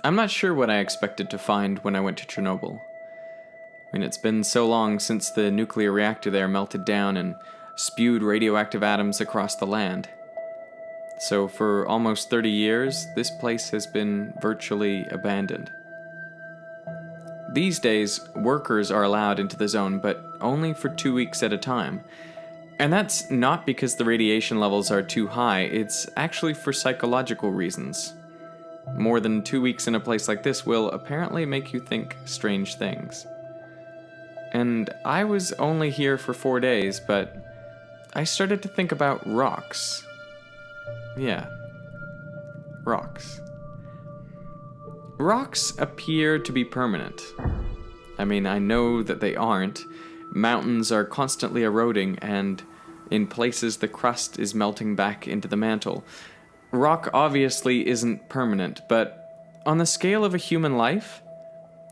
I'm not sure what I expected to find when I went to Chernobyl. It's been so long since the nuclear reactor there melted down and spewed radioactive atoms across the land. So for almost 30 years, this place has been virtually abandoned. These days, workers are allowed into the zone, but only for 2 weeks at a time. And that's not because the radiation levels are too high, it's actually for psychological reasons. More than 2 weeks in a place like this will apparently make you think strange things. And I was only here for 4 days, but I started to think about rocks. Yeah, rocks. Rocks appear to be permanent. I know that they aren't. Mountains are constantly eroding, and in places the crust is melting back into the mantle. Rock obviously isn't permanent, but on the scale of a human life,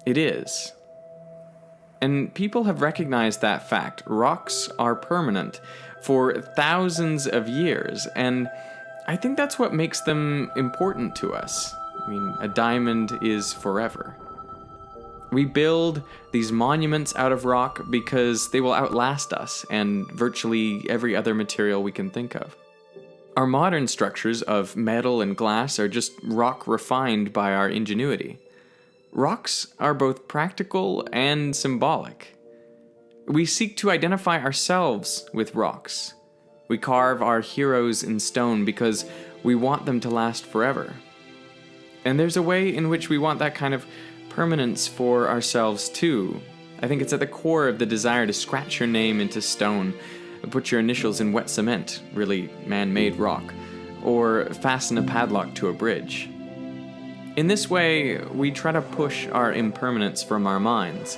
it is. And people have recognized that fact. Rocks are permanent for thousands of years, and I think that's what makes them important to us. A diamond is forever. We build these monuments out of rock because they will outlast us and virtually every other material we can think of. Our modern structures of metal and glass are just rock refined by our ingenuity. Rocks are both practical and symbolic. We seek to identify ourselves with rocks. We carve our heroes in stone because we want them to last forever. And there's a way in which we want that kind of permanence for ourselves too. I think it's at the core of the desire to scratch your name into stone, put your initials in wet cement, really man-made rock, or fasten a padlock to a bridge. In this way, we try to push our impermanence from our minds.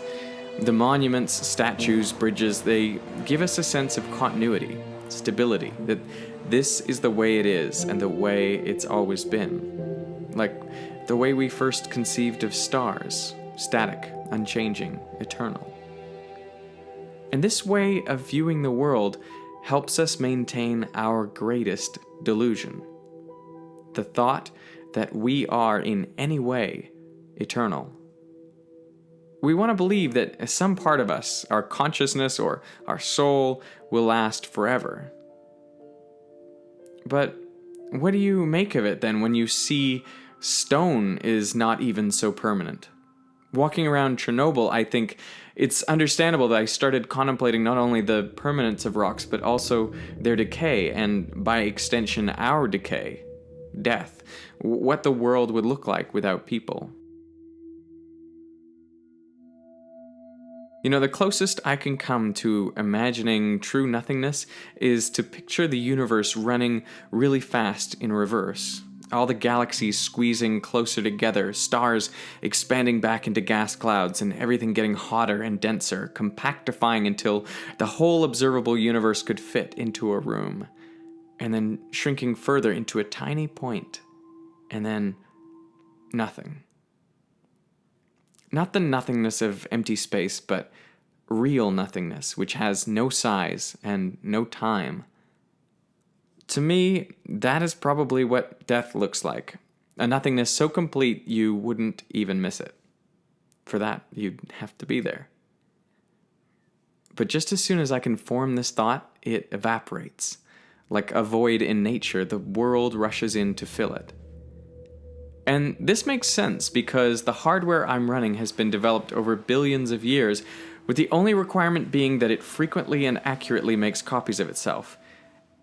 The monuments, statues, bridges, they give us a sense of continuity, stability, that this is the way it is and the way it's always been. Like the way we first conceived of stars, static, unchanging, eternal. And this way of viewing the world helps us maintain our greatest delusion. The thought that we are in any way eternal. We want to believe that some part of us, our consciousness or our soul, will last forever. But what do you make of it then when you see stone is not even so permanent? Walking around Chernobyl, I think it's understandable that I started contemplating not only the permanence of rocks, but also their decay, and by extension, our decay, death, what the world would look like without people. The closest I can come to imagining true nothingness is to picture the universe running really fast in reverse. All the galaxies squeezing closer together, stars expanding back into gas clouds, and everything getting hotter and denser, compactifying until the whole observable universe could fit into a room, and then shrinking further into a tiny point, and then nothing. Not the nothingness of empty space, but real nothingness, which has no size and no time. To me, that is probably what death looks like. A nothingness so complete you wouldn't even miss it. For that, you'd have to be there. But just as soon as I can form this thought, it evaporates. Like a void in nature, the world rushes in to fill it. And this makes sense because the hardware I'm running has been developed over billions of years, with the only requirement being that it frequently and accurately makes copies of itself.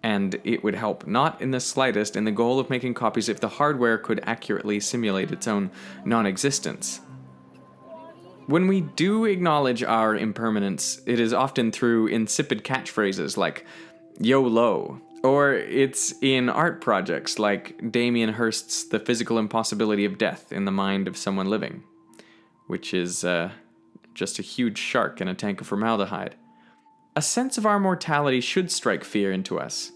And it would help not in the slightest in the goal of making copies if the hardware could accurately simulate its own non-existence. When we do acknowledge our impermanence, it is often through insipid catchphrases like YOLO, or it's in art projects like Damien Hirst's The Physical Impossibility of Death in the Mind of Someone Living, which is just a huge shark in a tank of formaldehyde. A sense of our mortality should strike fear into us.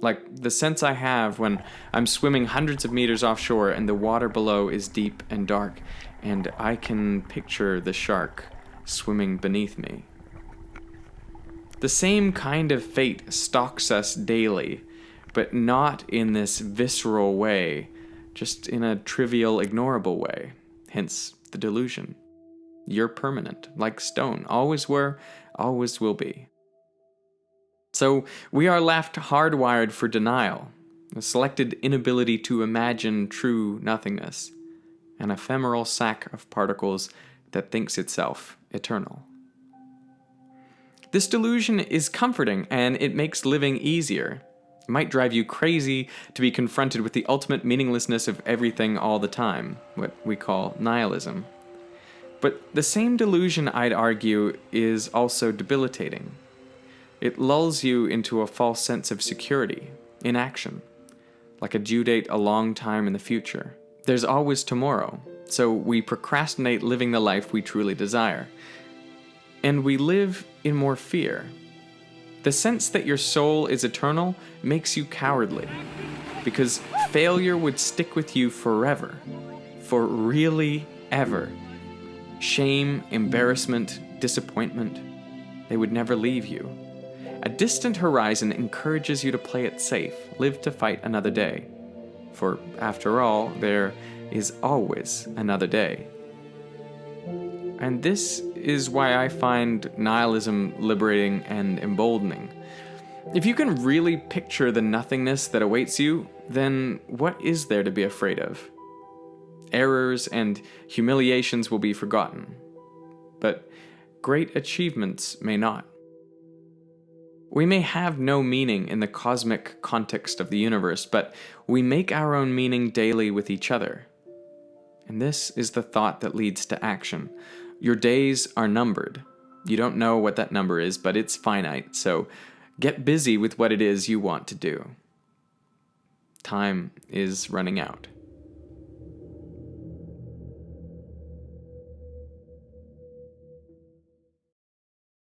Like the sense I have when I'm swimming hundreds of meters offshore and the water below is deep and dark, and I can picture the shark swimming beneath me. The same kind of fate stalks us daily, but not in this visceral way, just in a trivial, ignorable way, hence the delusion. You're permanent, like stone, always were, always will be. So we are left hardwired for denial, a selected inability to imagine true nothingness, an ephemeral sack of particles that thinks itself eternal. This delusion is comforting, and it makes living easier. It might drive you crazy to be confronted with the ultimate meaninglessness of everything all the time, what we call nihilism. But the same delusion, I'd argue, is also debilitating. It lulls you into a false sense of security, inaction, like a due date a long time in the future. There's always tomorrow, so we procrastinate living the life we truly desire. And we live in more fear. The sense that your soul is eternal makes you cowardly, because failure would stick with you forever, for really ever. Shame, embarrassment, disappointment, they would never leave you. A distant horizon encourages you to play it safe, live to fight another day. For after all, there is always another day. And this is why I find nihilism liberating and emboldening. If you can really picture the nothingness that awaits you, then what is there to be afraid of? Errors and humiliations will be forgotten, but great achievements may not. We may have no meaning in the cosmic context of the universe, but we make our own meaning daily with each other. And this is the thought that leads to action. Your days are numbered. You don't know what that number is, but it's finite, so get busy with what it is you want to do. Time is running out.